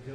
No,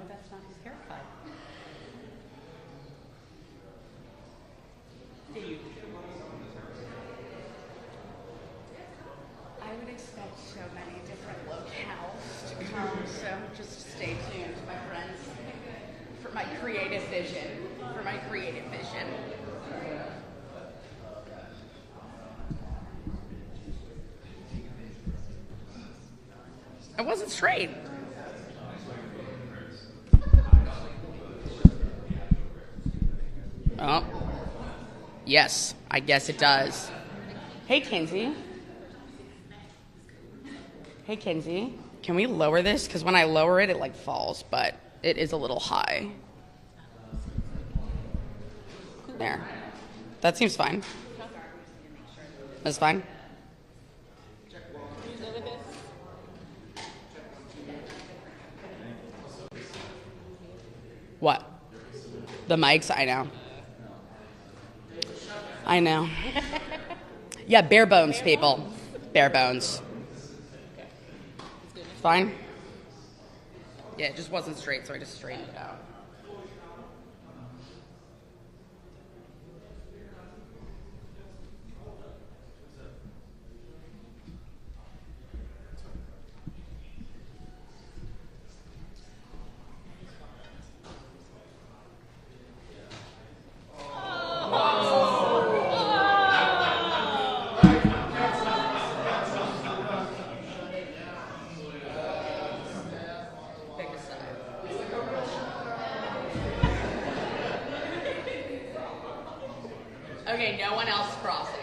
that's not his haircut. Do you? I would expect so many different locales to come, so just stay tuned, my friends, for my creative vision. I wasn't straight. Oh, yes, I guess it does. Hey, Kinsey. Hey, Kinsey. Can we lower this? Because when I lower it, it like falls, but it is a little high. There. That seems fine. That's fine. What? The mics? I know. Yeah, bare bones, people. Bare bones. Fine? Yeah, it just wasn't straight, so I just straightened it out. Okay, no one else crossing.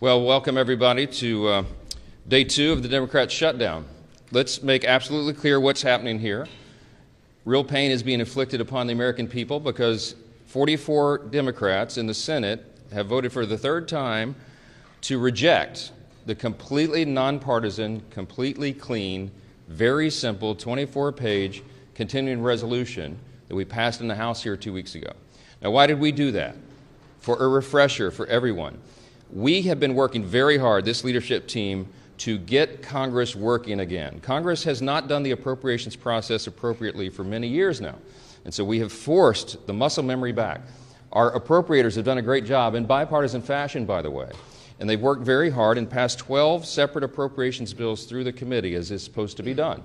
Well, welcome everybody to day 2 of the Democrats' shutdown. Let's make absolutely clear what's happening here. Real pain is being inflicted upon the American people because 44 Democrats in the Senate have voted for the third time to reject the completely nonpartisan, completely clean, very simple 24-page continuing resolution that we passed in the House here 2 weeks ago. Now, why did we do that? For a refresher for everyone. We have been working very hard, this leadership team, to get Congress working again. Congress has not done the appropriations process appropriately for many years now, and so we have forced the muscle memory back. Our appropriators have done a great job in bipartisan fashion, by the way, and they've worked very hard and passed 12 separate appropriations bills through the committee as is supposed to be done.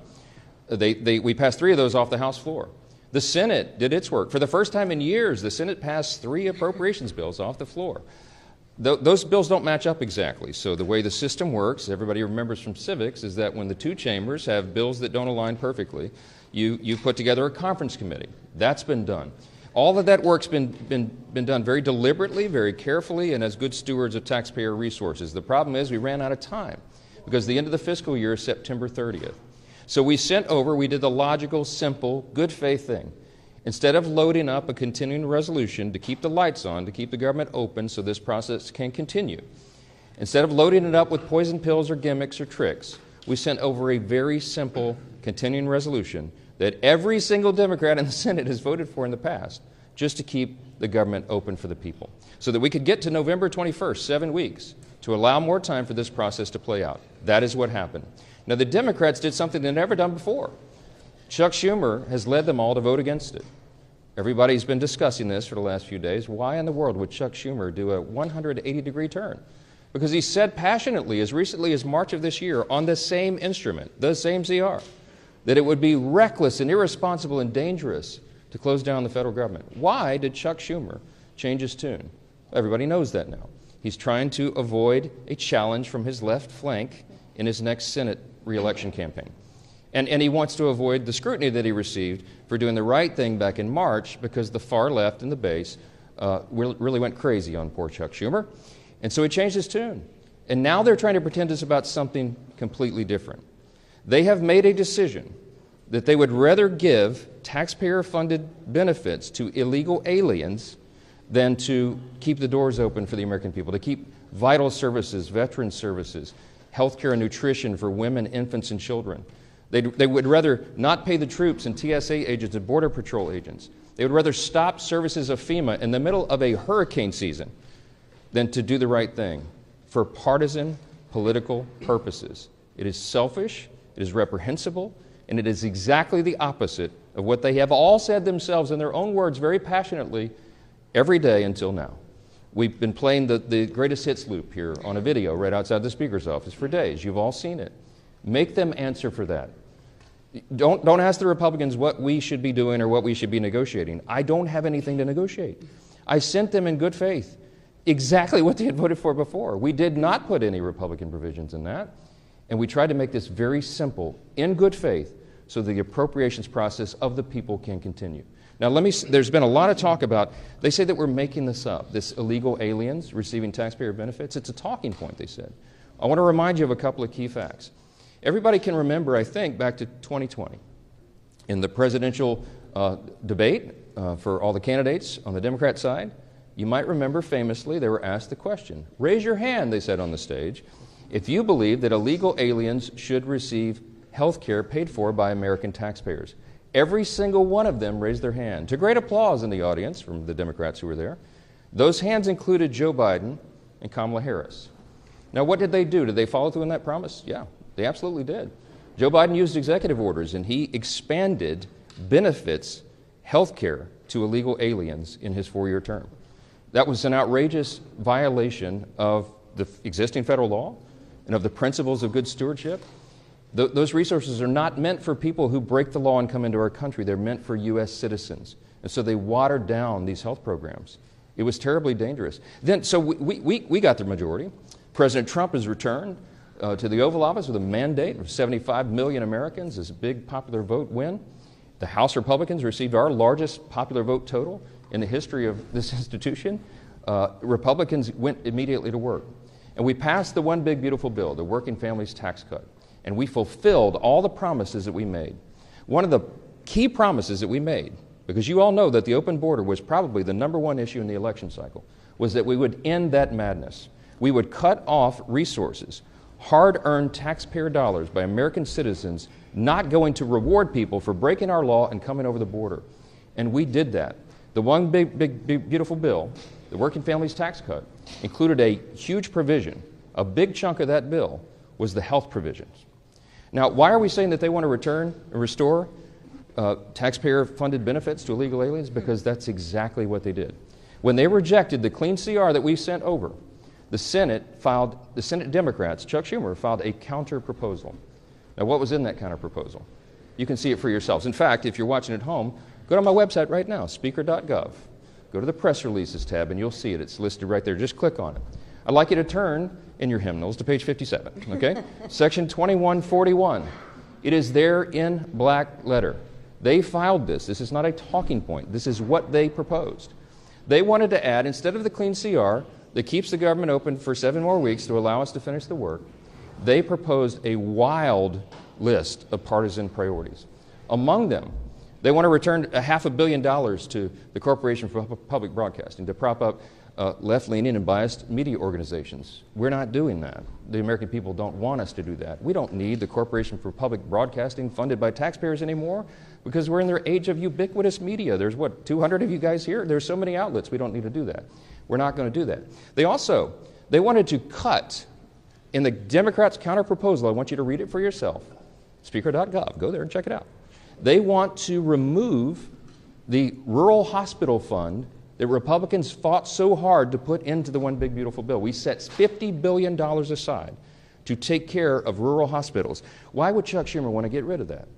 We passed 3 of those off the House floor. The Senate did its work. For the first time in years, the Senate passed 3 appropriations bills off the floor. Those bills don't match up exactly. So the way the system works, everybody remembers from civics, is that when the 2 chambers have bills that don't align perfectly, you put together a conference committee. That's been done. All of that work's been done very deliberately, very carefully, and as good stewards of taxpayer resources. The problem is we ran out of time because the end of the fiscal year is September 30th. So we did the logical, simple, good faith thing. Instead of loading up a continuing resolution to keep the lights on, to keep the government open so this process can continue, instead of loading it up with poison pills or gimmicks or tricks, we sent over a very simple continuing resolution that every single Democrat in the Senate has voted for in the past, just to keep the government open for the people, so that we could get to November 21st, 7 weeks, to allow more time for this process to play out. That is what happened. Now, the Democrats did something they've never done before. Chuck Schumer has led them all to vote against it. Everybody's been discussing this for the last few days. Why in the world would Chuck Schumer do a 180-degree turn? Because he said passionately, as recently as March of this year, on the same instrument, the same CR, that it would be reckless and irresponsible and dangerous to close down the federal government. Why did Chuck Schumer change his tune? Everybody knows that now. He's trying to avoid a challenge from his left flank in his next Senate re-election campaign. And he wants to avoid the scrutiny that he received for doing the right thing back in March because the far left and the base really went crazy on poor Chuck Schumer. And so he changed his tune. And now they're trying to pretend it's about something completely different. They have made a decision that they would rather give taxpayer-funded benefits to illegal aliens than to keep the doors open for the American people, to keep vital services, veteran services, health care and nutrition for women, infants, and children. They would rather not pay the troops and TSA agents and Border Patrol agents. They would rather stop services of FEMA in the middle of a hurricane season than to do the right thing for partisan political purposes. It is selfish, it is reprehensible, and it is exactly the opposite of what they have all said themselves in their own words very passionately every day until now. We've been playing the greatest hits loop here on a video right outside the Speaker's office for days. You've all seen it. Make them answer for that. Don't ask the Republicans what we should be doing or what we should be negotiating. I don't have anything to negotiate. I sent them in good faith exactly what they had voted for before. We did not put any Republican provisions in that, and we tried to make this very simple, in good faith, so the appropriations process of the people can continue. Now, there's been a lot of talk about, they say that we're making this up, this illegal aliens receiving taxpayer benefits. It's a talking point, they said. I want to remind you of a couple of key facts. Everybody can remember, I think, back to 2020. In the presidential debate for all the candidates on the Democrat side, you might remember famously they were asked the question, raise your hand, they said on the stage, if you believe that illegal aliens should receive health care paid for by American taxpayers. Every single one of them raised their hand, to great applause in the audience from the Democrats who were there. Those hands included Joe Biden and Kamala Harris. Now, what did they do? Did they follow through on that promise? Yeah. They absolutely did. Joe Biden used executive orders, and he expanded benefits, health care, to illegal aliens in his 4-year term. That was an outrageous violation of the existing federal law and of the principles of good stewardship. Those resources are not meant for people who break the law and come into our country. They're meant for U.S. citizens. And so they watered down these health programs. It was terribly dangerous. So we got the majority. President Trump has returned to the Oval Office with a mandate of 75 million Americans, this big popular vote win. The House Republicans received our largest popular vote total in the history of this institution. Republicans went immediately to work. And we passed the one big beautiful bill, the Working Families Tax Cut. And we fulfilled all the promises that we made. One of the key promises that we made, because you all know that the open border was probably the #1 issue in the election cycle, was that we would end that madness. We would cut off resources, hard-earned taxpayer dollars by American citizens not going to reward people for breaking our law and coming over the border. And we did that. The one big beautiful bill, the Working Families Tax Cut, included a huge provision. A big chunk of that bill was the health provisions. Now, why are we saying that they want to return and restore taxpayer-funded benefits to illegal aliens? Because that's exactly what they did. When they rejected the clean CR that we sent over, the Senate Democrats, Chuck Schumer, filed a counter-proposal. Now, what was in that counter-proposal? You can see it for yourselves. In fact, if you're watching at home, go to my website right now, speaker.gov. Go to the press releases tab and you'll see it. It's listed right there. Just click on it. I'd like you to turn in your hymnals to page 57, okay? Section 2141. It is there in black letter. They filed this. This is not a talking point. This is what they proposed. They wanted to add, instead of the clean CR that keeps the government open for 7 more weeks to allow us to finish the work, they proposed a wild list of partisan priorities. Among them, they want to return $500 million to the Corporation for Public Broadcasting to prop up left-leaning and biased media organizations. We're not doing that. The American people don't want us to do that. We don't need the Corporation for Public Broadcasting funded by taxpayers anymore because we're in their age of ubiquitous media. There's, 200 of you guys here? There's so many outlets. We don't need to do that. We're not going to do that. They wanted to cut, in the Democrats' counter-proposal, I want you to read it for yourself, speaker.gov. Go there and check it out. They want to remove the rural hospital fund that Republicans fought so hard to put into the one big beautiful bill. We set $50 billion aside to take care of rural hospitals. Why would Chuck Schumer want to get rid of that?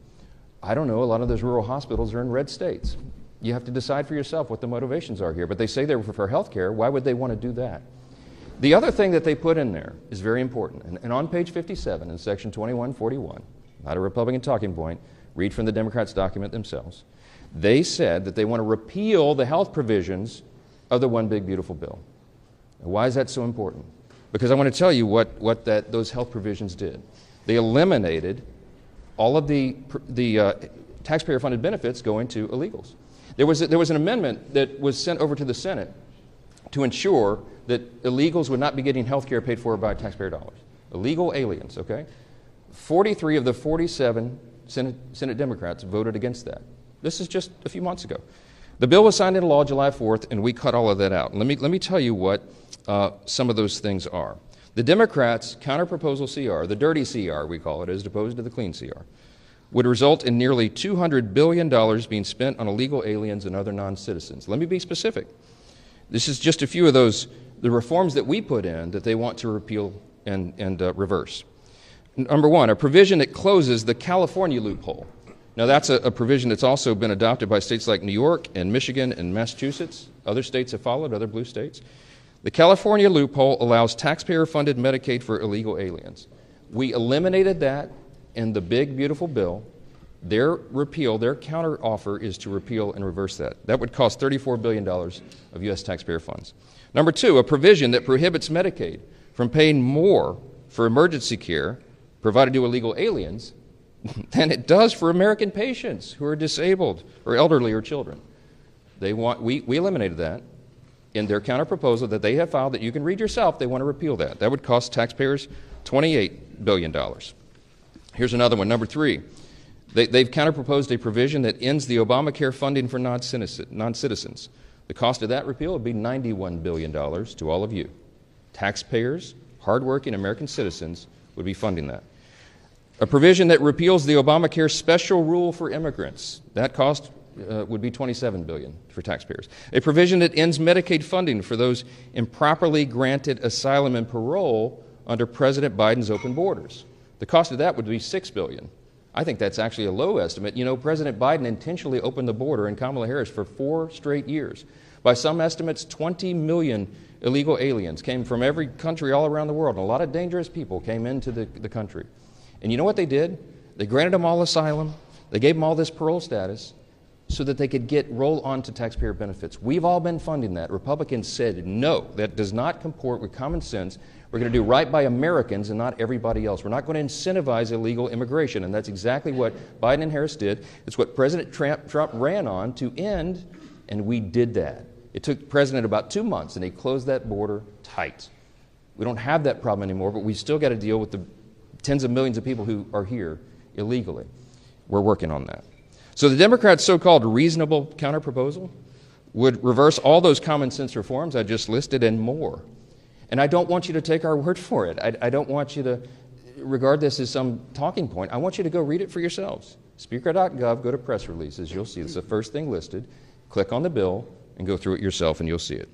I don't know. A lot of those rural hospitals are in red states. You have to decide for yourself what the motivations are here. But they say they're for health care. Why would they want to do that? The other thing that they put in there is very important. And on page 57 in section 2141, not a Republican talking point, read from the Democrats' document themselves. They said that they want to repeal the health provisions of the one big beautiful bill. Now, why is that so important? Because I want to tell you what those health provisions did. They eliminated all of the taxpayer-funded benefits going to illegals. There was an amendment that was sent over to the Senate to ensure that illegals would not be getting health care paid for by taxpayer dollars. Illegal aliens, okay? 43 of the 47 Senate Democrats voted against that. This is just a few months ago. The bill was signed into law July 4th, and we cut all of that out. Let me tell you what some of those things are. The Democrats' counter-proposal CR, the dirty CR we call it, as opposed to the clean CR, would result in nearly $200 billion being spent on illegal aliens and other non-citizens. Let me be specific. This is just a few of the reforms that we put in that they want to repeal and reverse. Number one, a provision that closes the California loophole. Now, that's a provision that's also been adopted by states like New York and Michigan and Massachusetts. Other states have followed, other blue states. The California loophole allows taxpayer-funded Medicaid for illegal aliens. We eliminated that in the big, beautiful bill. Their counteroffer is to repeal and reverse that. That would cost $34 billion of U.S. taxpayer funds. Number two, a provision that prohibits Medicaid from paying more for emergency care provided to illegal aliens than it does for American patients who are disabled or elderly or children. We eliminated that in their counterproposal that they have filed that you can read yourself. They want to repeal that. That would cost taxpayers $28 billion. Here's another one, number three. They've counterproposed a provision that ends the Obamacare funding for non-citizens. The cost of that repeal would be $91 billion to all of you. Taxpayers, hardworking American citizens would be funding that. A provision that repeals the Obamacare special rule for immigrants. That cost would be $27 billion for taxpayers. A provision that ends Medicaid funding for those improperly granted asylum and parole under President Biden's open borders. The cost of that would be $6 billion. I think that's actually a low estimate. You know, President Biden intentionally opened the border and Kamala Harris for 4 straight years. By some estimates, 20 million illegal aliens came from every country all around the world. And a lot of dangerous people came into the country. And you know what they did? They granted them all asylum. They gave them all this parole status so that they could roll on to taxpayer benefits. We've all been funding that. Republicans said, no, that does not comport with common sense. We're going to do right by Americans and not everybody else. We're not going to incentivize illegal immigration, and that's exactly what Biden and Harris did. It's what President Trump ran on to end, and we did that. It took the president about 2 months, and they closed that border tight. We don't have that problem anymore, but we still got to deal with the tens of millions of people who are here illegally. We're working on that. So the Democrats' so-called reasonable counterproposal would reverse all those common sense reforms I just listed and more. And I don't want you to take our word for it. I don't want you to regard this as some talking point. I want you to go read it for yourselves. Speaker.gov, go to press releases. You'll see it's the first thing listed. Click on the bill and go through it yourself, and you'll see it.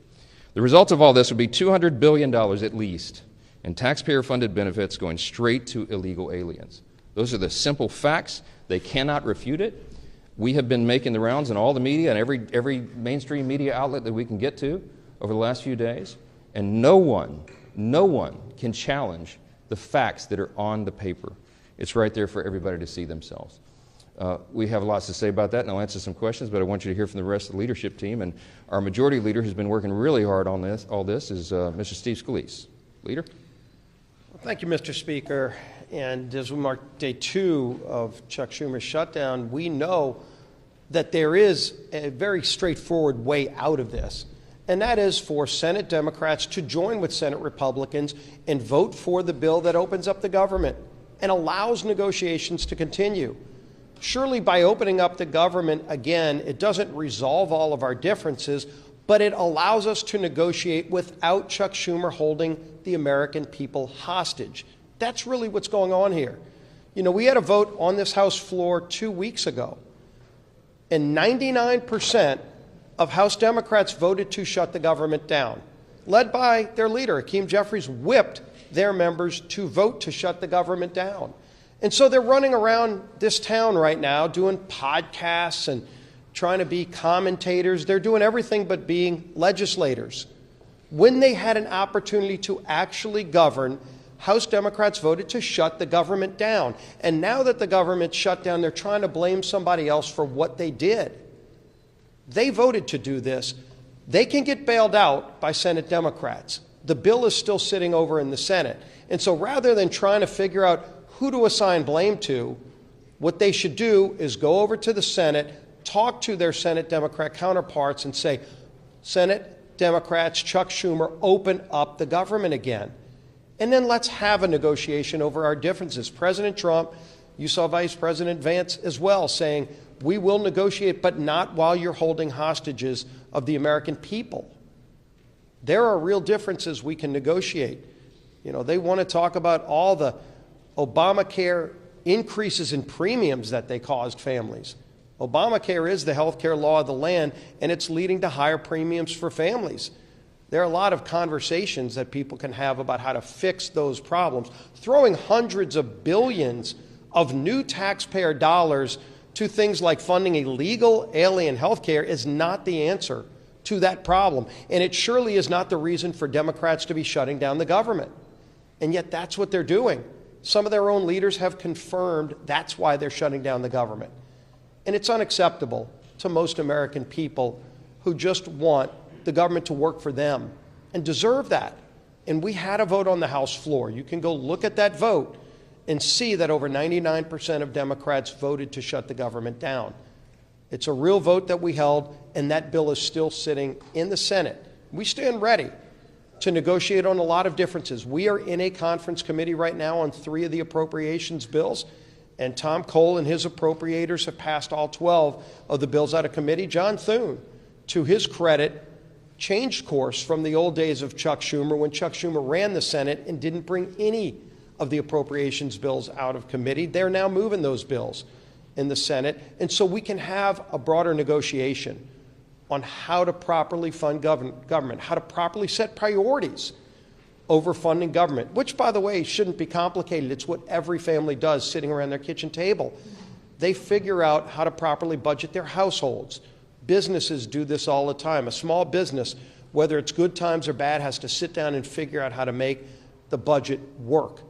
The result of all this would be $200 billion at least in taxpayer-funded benefits going straight to illegal aliens. Those are the simple facts. They cannot refute it. We have been making the rounds in all the media and every mainstream media outlet that we can get to over the last few days. And no one can challenge the facts that are on the paper. It's right there for everybody to see themselves. We have lots to say about that, and I'll answer some questions, but I want you to hear from the rest of the leadership team. And our majority leader who's been working really hard on all this is Mr. Steve Scalise. Leader? Well, thank you, Mr. Speaker. And as we mark day 2 of Chuck Schumer's shutdown, we know that there is a very straightforward way out of this. And that is for Senate Democrats to join with Senate Republicans and vote for the bill that opens up the government and allows negotiations to continue. Surely by opening up the government again, it doesn't resolve all of our differences, but it allows us to negotiate without Chuck Schumer holding the American people hostage. That's really what's going on here. You know, we had a vote on this House floor 2 weeks ago, and 99% of House Democrats voted to shut the government down. Led by their leader, Hakeem Jeffries, whipped their members to vote to shut the government down. And so they're running around this town right now doing podcasts and trying to be commentators. They're doing everything but being legislators. When they had an opportunity to actually govern, House Democrats voted to shut the government down. And now that the government's shut down, they're trying to blame somebody else for what they did. They voted to do this. They can get bailed out by Senate Democrats. The bill is still sitting over in the Senate. And so rather than trying to figure out who to assign blame to, what they should do is go over to the Senate, talk to their Senate Democrat counterparts and say, Senate Democrats, Chuck Schumer, open up the government again. And then let's have a negotiation over our differences. President Trump, you saw Vice President Vance as well saying, we will negotiate, but not while you're holding hostages of the American people. There are real differences we can negotiate. You know, they want to talk about all the Obamacare increases in premiums that they caused families. Obamacare is the health care law of the land, and it's leading to higher premiums for families. There are a lot of conversations that people can have about how to fix those problems. Throwing hundreds of billions of new taxpayer dollars to things like funding illegal alien health care is not the answer to that problem. And it surely is not the reason for Democrats to be shutting down the government. And yet that's what they're doing. Some of their own leaders have confirmed that's why they're shutting down the government. And it's unacceptable to most American people who just want the government to work for them and deserve that. And we had a vote on the House floor. You can go look at that vote and see that over 99% of Democrats voted to shut the government down. It's a real vote that we held, and that bill is still sitting in the Senate. We stand ready to negotiate on a lot of differences. We are in a conference committee right now on 3 of the appropriations bills, and Tom Cole and his appropriators have passed all 12 of the bills out of committee. John Thune, to his credit, changed course from the old days of Chuck Schumer when Chuck Schumer ran the Senate and didn't bring any of the appropriations bills out of committee. They're now moving those bills in the Senate. And so we can have a broader negotiation on how to properly fund government, how to properly set priorities over funding government, which, by the way, shouldn't be complicated. It's what every family does sitting around their kitchen table. They figure out how to properly budget their households. Businesses do this all the time. A small business, whether it's good times or bad, has to sit down and figure out how to make the budget work.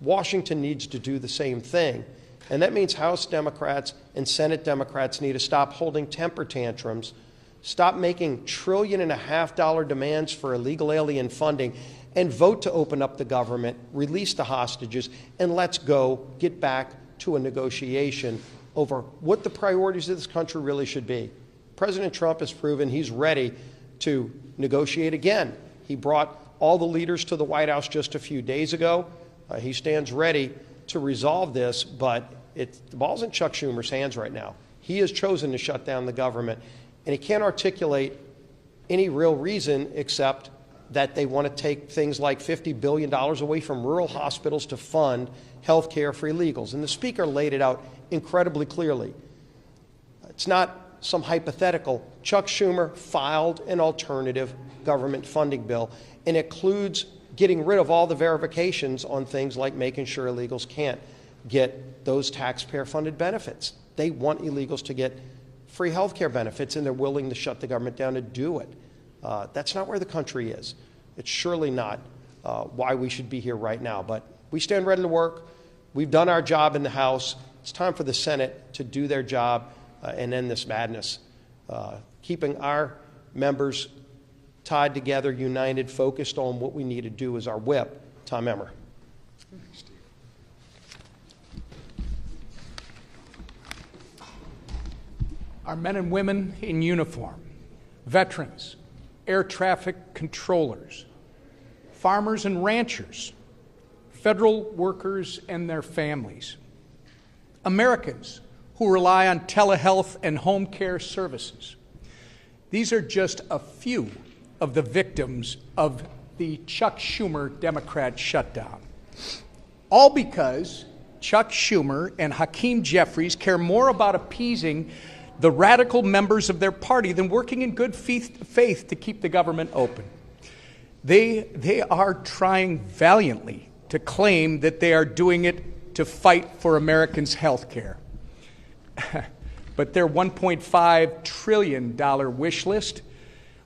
Washington needs to do the same thing. And that means House Democrats and Senate Democrats need to stop holding temper tantrums, stop making $1.5 trillion demands for illegal alien funding, and vote to open up the government, release the hostages, and let's go get back to a negotiation over what the priorities of this country really should be. President Trump has proven he's ready to negotiate again. He brought all the leaders to the White House just a few days ago. He stands ready to resolve this, but the ball's in Chuck Schumer's hands right now. He has chosen to shut down the government, and he can't articulate any real reason except that they want to take things like $50 billion away from rural hospitals to fund health care for illegals. And the Speaker laid it out incredibly clearly. It's not some hypothetical. Chuck Schumer filed an alternative government funding bill, and it includes getting rid of all the verifications on things like making sure illegals can't get those taxpayer-funded benefits. They want illegals to get free health care benefits, and they're willing to shut the government down to do it. That's not where the country is. It's surely not why we should be here right now. But we stand ready to work. We've done our job in the House. It's time for the Senate to do their job and end this madness. Keeping our members tied together, united, focused on what we need to do is our whip. Tom Emmer. Our men and women in uniform, veterans, air traffic controllers, farmers and ranchers, federal workers and their families, Americans who rely on telehealth and home care services. These are just a few of the victims of the Chuck Schumer Democrat shutdown. All because Chuck Schumer and Hakeem Jeffries care more about appeasing the radical members of their party than working in good faith to keep the government open. They are trying valiantly to claim that they are doing it to fight for Americans' health care. But their $1.5 trillion wish list,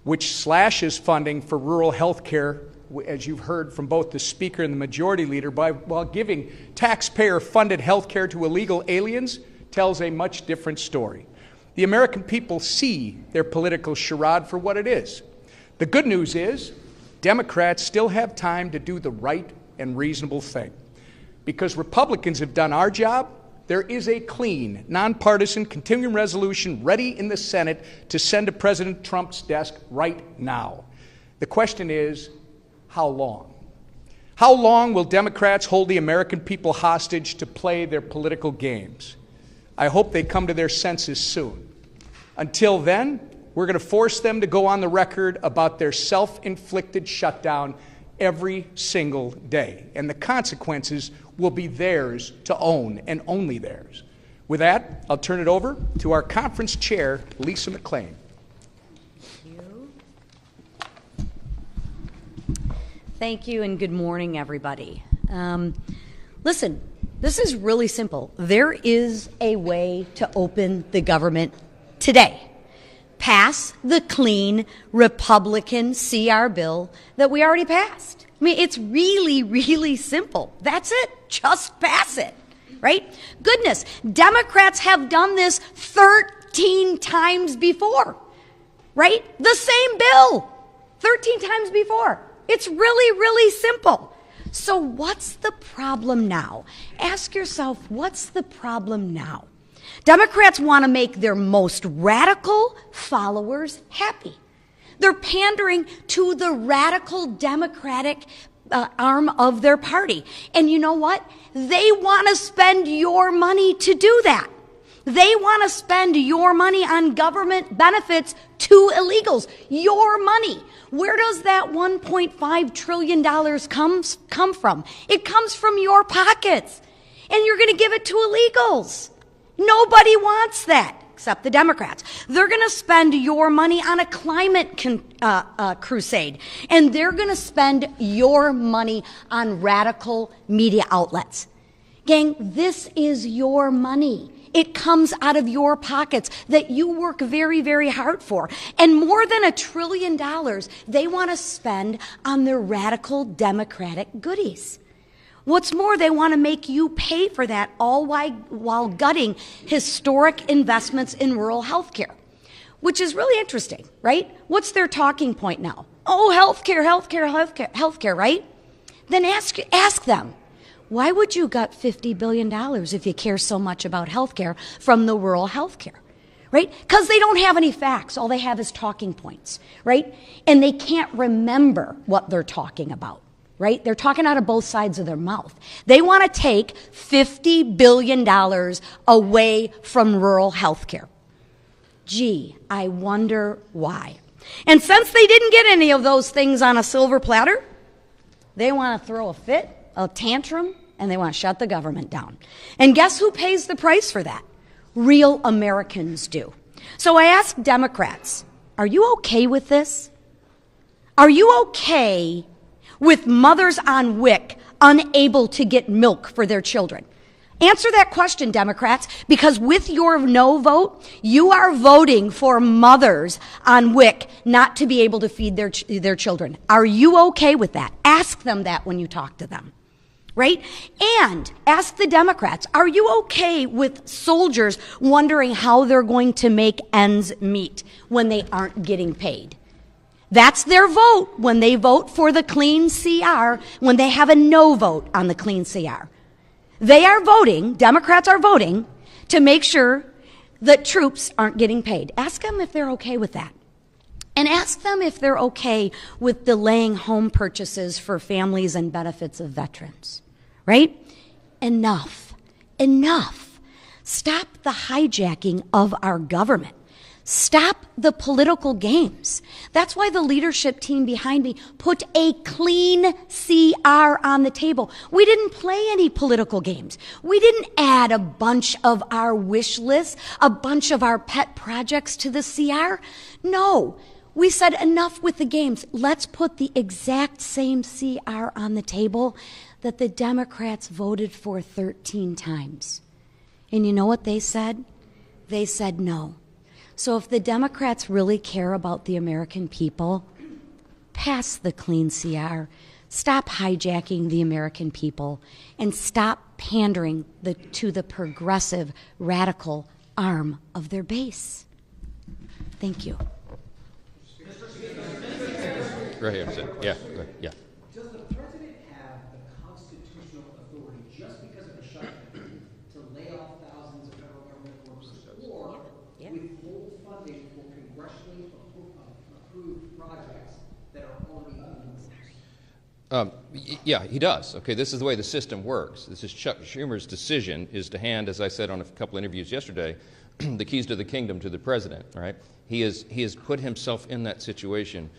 which slashes funding for rural health care, as you've heard from both the Speaker and the Majority Leader, while giving taxpayer-funded health care to illegal aliens, tells a much different story. The American people see their political charade for what it is. The good news is Democrats still have time to do the right and reasonable thing. Because Republicans have done our job, there is a clean, nonpartisan continuing resolution ready in the Senate to send to President Trump's desk right now. The question is, how long? How long will Democrats hold the American people hostage to play their political games? I hope they come to their senses soon. Until then, we're going to force them to go on the record about their self-inflicted shutdown every single day. And the consequences will be theirs to own, and only theirs. With that, I'll turn it over to our conference chair, Lisa McClain. Thank you, and good morning, everybody. Listen, this is really simple. There is a way to open the government today. Pass the clean Republican CR bill that we already passed. I mean, it's really, really simple. That's it. Just pass it, right? Goodness, Democrats have done this 13 times before, right? The same bill, 13 times before. It's really, really simple. So what's the problem now? Ask yourself, what's the problem now? Democrats want to make their most radical followers happy. They're pandering to the radical Democratic arm of their party. And you know what? They want to spend your money to do that. They want to spend your money on government benefits to illegals. Your money. Where does that $1.5 trillion come from? It comes from your pockets. And you're going to give it to illegals. Nobody wants that, except the Democrats. They're going to spend your money on a climate crusade, and they're going to spend your money on radical media outlets. Gang, this is your money. It comes out of your pockets that you work very, very hard for. And more than $1 trillion they want to spend on their radical Democratic goodies. What's more, they want to make you pay for that all while gutting historic investments in rural health care, which is really interesting, right? What's their talking point now? Oh, healthcare, right? Then ask them, why would you gut $50 billion if you care so much about healthcare from the rural healthcare? Right? Because they don't have any facts. All they have is talking points, right? And they can't remember what they're talking about, right? They're talking out of both sides of their mouth. They want to take $50 billion away from rural health care. Gee, I wonder why. And since they didn't get any of those things on a silver platter, they want to throw a fit, a tantrum, and they want to shut the government down. And guess who pays the price for that? Real Americans do. So I ask Democrats, are you okay with this? Are you okay with mothers on WIC unable to get milk for their children? Answer that question, Democrats, because with your no vote, you are voting for mothers on WIC not to be able to feed their children. Are you okay with that? Ask them that when you talk to them. Right? And ask the Democrats, are you okay with soldiers wondering how they're going to make ends meet when they aren't getting paid? That's their vote when they vote for the clean CR, when they have a no vote on the clean CR. They are voting, Democrats are voting, to make sure that troops aren't getting paid. Ask them if they're okay with that. And ask them if they're okay with delaying home purchases for families and benefits of veterans. Right? Enough. Enough. Stop the hijacking of our government. Stop the political games. That's why the leadership team behind me put a clean CR on the table. We didn't play any political games. We didn't add a bunch of our wish lists, a bunch of our pet projects to the CR. No. We said enough with the games. Let's put the exact same CR on the table that the Democrats voted for 13 times. And you know what they said? They said no. So if the Democrats really care about the American people, pass the clean CR. Stop hijacking the American people and stop pandering to the progressive, radical arm of their base. Thank you. Right here, yeah, yeah. Does the president have the constitutional authority just because of a shutdown to lay off thousands of federal government workers or withhold funding for congressionally approved projects that are already being Yeah, he does. Okay, this is the way the system works. This is Chuck Schumer's decision is to hand, as I said on a couple interviews yesterday, the keys to the kingdom to the president, right? He has put himself in that situation.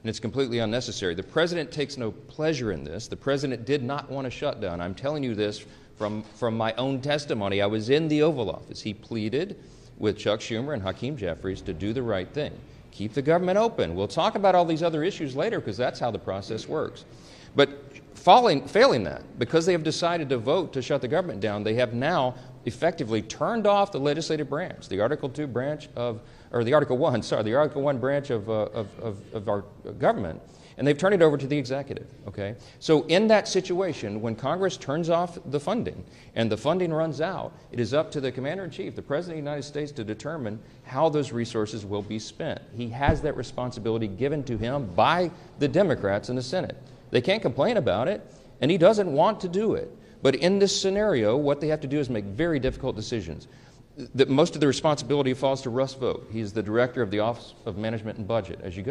And it's completely unnecessary. The president takes no pleasure in this. The president did not want a shutdown. I'm telling you this from my own testimony. I was in the Oval Office. He pleaded with Chuck Schumer and Hakeem Jeffries to do the right thing. Keep the government open. We'll talk about all these other issues later because that's how the process works. But failing that, because they have decided to vote to shut the government down, they have now effectively turned off the legislative branch, the Article 2 branch of, or the Article 1, sorry, the Article 1 branch of our government, and they've turned it over to the executive, okay? So in that situation, when Congress turns off the funding and the funding runs out, it is up to the Commander-in-Chief, the President of the United States, to determine how those resources will be spent. He has that responsibility given to him by the Democrats in the Senate. They can't complain about it, and he doesn't want to do it. But in this scenario, what they have to do is make very difficult decisions. Most of the responsibility falls to Russ Vought. He's the director of the Office of Management and Budget, as you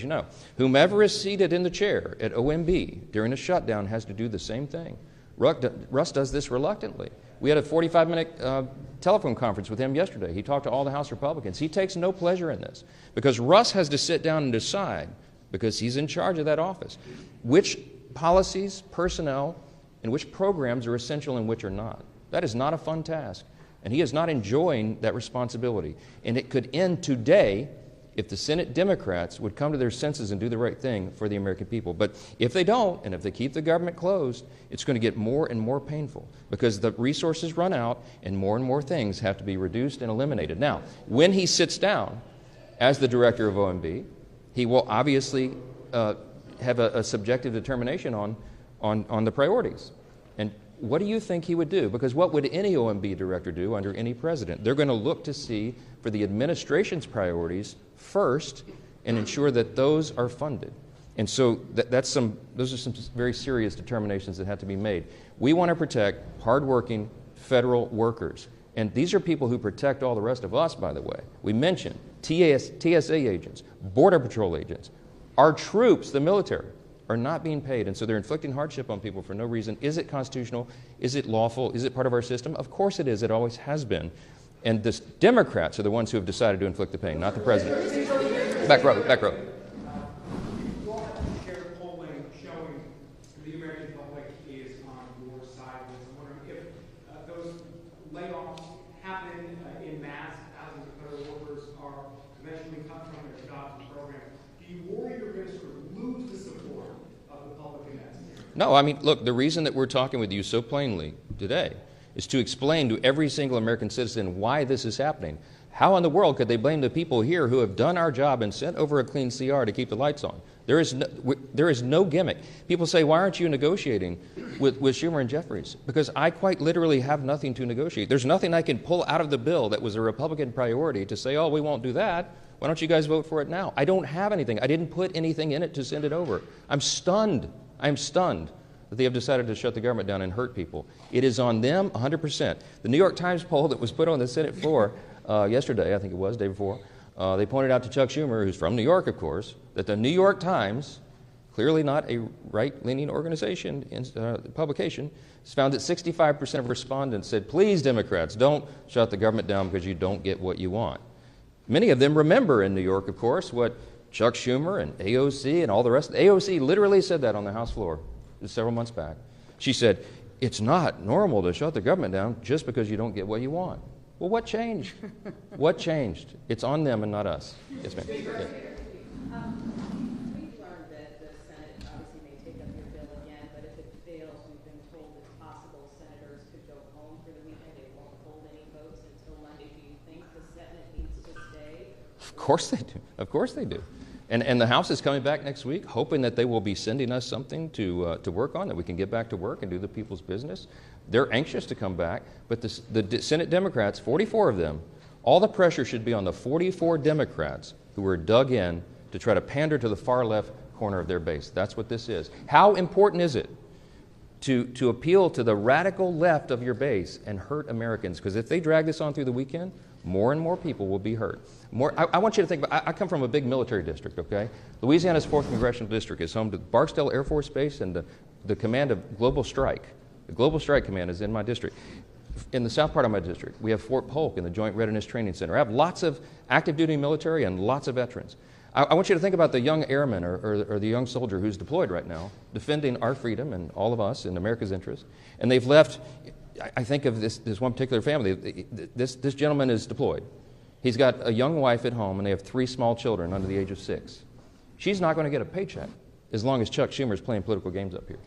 know. Whomever is seated in the chair at OMB during a shutdown has to do the same thing. Russ does this reluctantly. We had a 45-minute telephone conference with him yesterday. He talked to all the House Republicans. He takes no pleasure in this because Russ has to sit down and decide, because he's in charge of that office, which policies, personnel, and which programs are essential and which are not. That is not a fun task. And he is not enjoying that responsibility. And it could end today if the Senate Democrats would come to their senses and do the right thing for the American people. But if they don't, and if they keep the government closed, it's going to get more and more painful because the resources run out and more things have to be reduced and eliminated. Now, when he sits down as the director of OMB, he will obviously have a subjective determination on the priorities. And what do you think he would do? Because what would any OMB director do under any president? They're going to look to see for the administration's priorities first and ensure that those are funded. And so those are some very serious determinations that have to be made. We want to protect hardworking federal workers. And these are people who protect all the rest of us, by the way. We mentioned TSA agents, Border Patrol agents. Our troops, the military, are not being paid, and so they're inflicting hardship on people for no reason. Is it constitutional? Is it lawful? Is it part of our system? Of course it is. It always has been. And the Democrats are the ones who have decided to inflict the pain, not the president. Back row, back row. You all have shared polling showing the American public is on your side. I'm wondering if those layoffs happen in mass, thousands of federal workers are eventually cut from their jobs and programs. Do you worry you're going to sort of lose the support of the public in that scenario? No, I mean, look, the reason that we're talking with you so plainly today is to explain to every single American citizen why this is happening. How in the world could they blame the people here who have done our job and sent over a clean CR to keep the lights on? There is no gimmick. People say, why aren't you negotiating with Schumer and Jeffries? Because I quite literally have nothing to negotiate. There's nothing I can pull out of the bill that was a Republican priority to say, oh, we won't do that. Why don't you guys vote for it now? I don't have anything. I didn't put anything in it to send it over. I'm stunned. I'm stunned that they have decided to shut the government down and hurt people. It is on them 100%. The New York Times poll that was put on the Senate floor yesterday, I think it was, day before, they pointed out to Chuck Schumer, who's from New York, of course, that the New York Times, clearly not a right-leaning organization, publication, has found that 65% of respondents said, please, Democrats, don't shut the government down because you don't get what you want. Many of them remember in New York, of course, what Chuck Schumer and AOC and all the rest. AOC literally said that on the House floor several months back. She said, it's not normal to shut the government down just because you don't get what you want. Well, what changed? What changed? It's on them and not us. Yes, ma'am. Yeah. We've learned that the Senate obviously may take up your bill again, but if it fails, we've been told it's possible senators could go home for the weekend. They won't hold any votes until Monday. Do you think the Senate needs to stay? Of course they do. Of course they do. And the House is coming back next week, hoping that they will be sending us something to work on, that we can get back to work and do the people's business. They're anxious to come back, but the Senate Democrats, 44 of them, all the pressure should be on the 44 Democrats who were dug in to try to pander to the far left corner of their base. That's what this is. How important is it to appeal to the radical left of your base and hurt Americans? Because if they drag this on through the weekend, more and more people will be hurt. I want you to think about, I come from a big military district, okay? Louisiana's 4th Congressional District is home to Barksdale Air Force Base and the command of Global Strike. The Global Strike Command is in my district. In the south part of my district, we have Fort Polk and the Joint Readiness Training Center. I have lots of active duty military and lots of veterans. I want you to think about the young airman or the young soldier who's deployed right now, defending our freedom and all of us in America's interest. And they've left, I think of this one particular family. This gentleman is deployed. He's got a young wife at home, and they have 3 small children under the age of 6. She's not going to get a paycheck as long as Chuck Schumer is playing political games up here.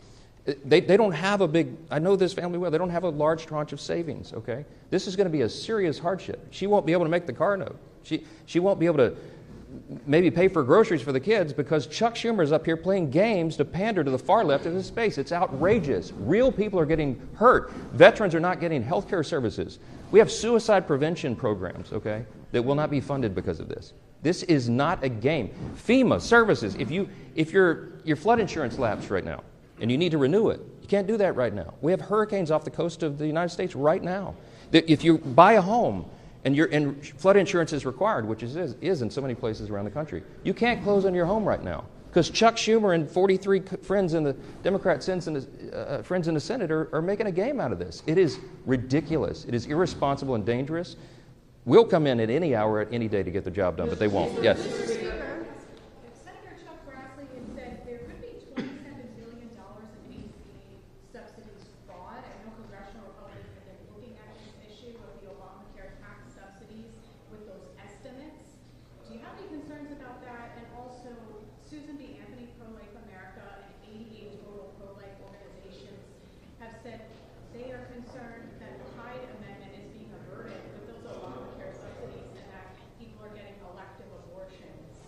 They don't have a big, I know this family well, they don't have a large tranche of savings, okay? This is going to be a serious hardship. She won't be able to make the car note. She won't be able to maybe pay for groceries for the kids because Chuck Schumer is up here playing games to pander to the far left of his space. It's outrageous. Real people are getting hurt. Veterans are not getting health care services. We have suicide prevention programs, okay, that will not be funded because of this. This is not a game. FEMA services, if your flood insurance lapsed right now and you need to renew it, you can't do that right now. We have hurricanes off the coast of the United States right now. If you buy a home and flood insurance is required, which is in so many places around the country, you can't close on your home right now because Chuck Schumer and 43 friends in the Democrat friends in the Senate are making a game out of this. It is ridiculous. It is irresponsible and dangerous. We'll come in at any hour, at any day to get the job done, but they won't. Yes. Senator Chuck Grassley had said there could be $27 billion in ACA subsidies fraud. I know congressional Republicans have been looking at this issue of the Obamacare tax subsidies with those estimates. Do you have any concerns about that? And also, Susan B. Anthony, Pro-Life America, and 88 total pro-life organizations have said they are concerned that the Hyde Amendment is being a burden with those Obamacare subsidies and that people are getting elective abortions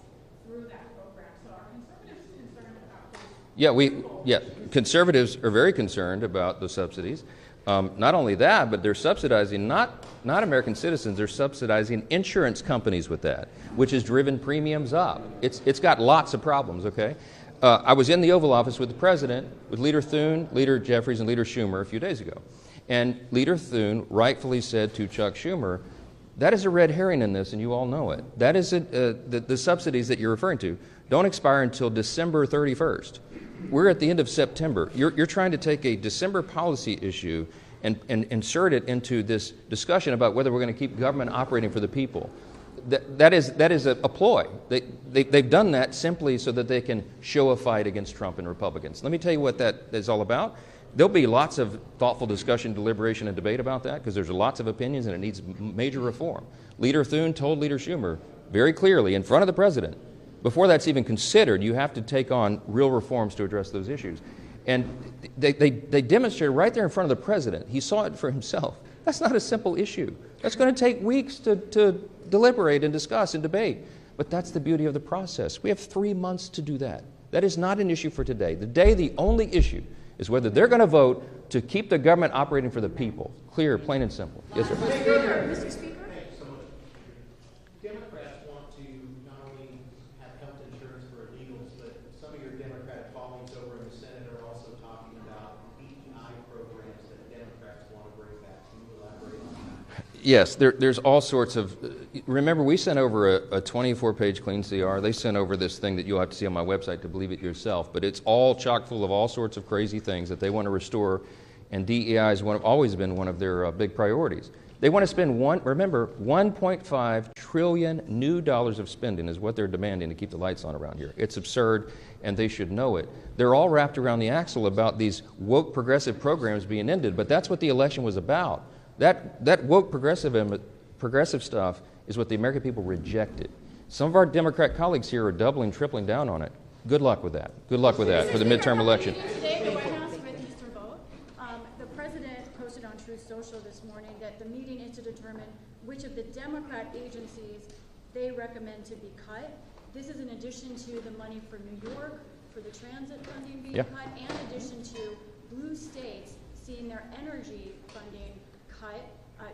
through that program. So are conservatives concerned about this? Conservatives are very concerned about the subsidies. Not only that, but they're subsidizing not American citizens, they're subsidizing insurance companies with that, which has driven premiums up. It's got lots of problems, okay? I was in the Oval Office with the President, with Leader Thune, Leader Jeffries, and Leader Schumer a few days ago. And Leader Thune rightfully said to Chuck Schumer, that is a red herring in this, and you all know it. That is the subsidies that you're referring to don't expire until December 31st. We're at the end of September. You're trying to take a December policy issue and insert it into this discussion about whether we're going to keep government operating for the people. That is a ploy. They've done that simply so that they can show a fight against Trump and Republicans. Let me tell you what that is all about. There'll be lots of thoughtful discussion, deliberation, and debate about that because there's lots of opinions and it needs major reform. Leader Thune told Leader Schumer very clearly in front of the President, before that's even considered, you have to take on real reforms to address those issues. And they demonstrated right there in front of the President. He saw it for himself. That's not a simple issue. That's going to take weeks to deliberate and discuss and debate. But that's the beauty of the process. We have 3 months to do that. That is not an issue for today. Today, the only issue is whether they're going to vote to keep the government operating for the people. Clear, plain and simple. Yes, sir. Mr. Speaker? Thanks so much. Democrats want to not only have health insurance for illegals, but some of your Democratic colleagues over in the Senate are also talking about DEI programs that Democrats want to bring back. Can you elaborate on that? Yes, there's all sorts of. Remember, we sent over a 24-page clean CR. They sent over this thing that you'll have to see on my website to believe it yourself. But it's all chock full of all sorts of crazy things that they want to restore, and DEI has always been one of their big priorities. They want to spend $1.5 trillion new dollars of spending is what they're demanding to keep the lights on around here. It's absurd, and they should know it. They're all wrapped around the axle about these woke progressive programs being ended, but that's what the election was about. That woke progressive stuff is what the American people rejected. Some of our Democrat colleagues here are doubling, tripling down on it. Good luck with that. Good luck with that for the midterm election. Today, the White House with Mr. Vogt, the president posted on Truth Social this morning that the meeting is to determine which of the Democrat agencies they recommend to be cut. This is in addition to the money for New York, for the transit funding being cut, and in addition to blue states seeing their energy funding cut.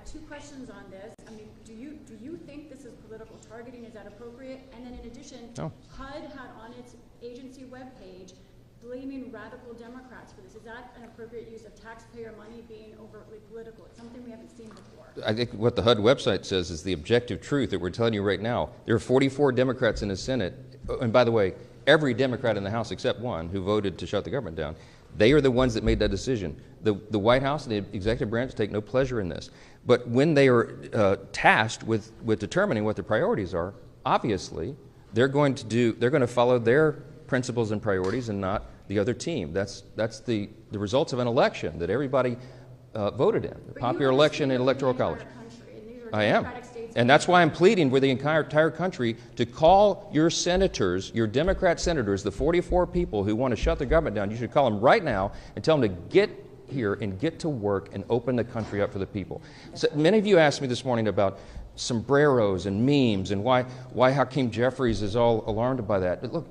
Two questions on this. I mean, do you think this is political targeting? Is that appropriate? And then in addition, HUD had on its agency webpage blaming radical Democrats for this. Is that an appropriate use of taxpayer money being overtly political? It's something we haven't seen before. I think what the HUD website says is the objective truth that we're telling you right now. There are 44 Democrats in the Senate. And by the way, every Democrat in the House except one who voted to shut the government down. They are the ones that made that decision. The White House and the executive branch take no pleasure in this. But when they are tasked with determining what their priorities are, obviously they're going to follow their principles and priorities and not the other team. That's the results of an election that everybody voted in, the popular election in Electoral College. I am. And that's why I'm pleading with the entire country to call your senators, your Democrat senators, the 44 people who want to shut the government down. You should call them right now and tell them to get here and get to work and open the country up for the people. So many of you asked me this morning about sombreros and memes and why Hakeem Jeffries is all alarmed by that. But look,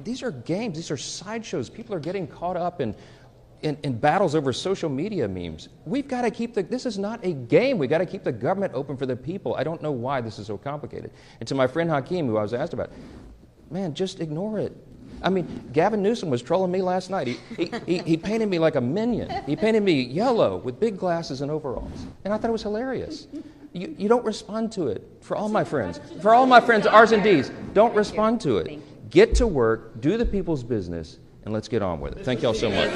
these are games. These are sideshows. People are getting caught up in battles over social media memes. We've got to keep this is not a game. We've got to keep the government open for the people. I don't know why this is so complicated. And to my friend Hakeem, who I was asked about, man, just ignore it. I mean, Gavin Newsom was trolling me last night. He painted me like a minion. He painted me yellow with big glasses and overalls. And I thought it was hilarious. You don't respond to it. For all my friends, R's and D's, don't respond to it. Get to work, do the people's business, and let's get on with it. Thank you all so much.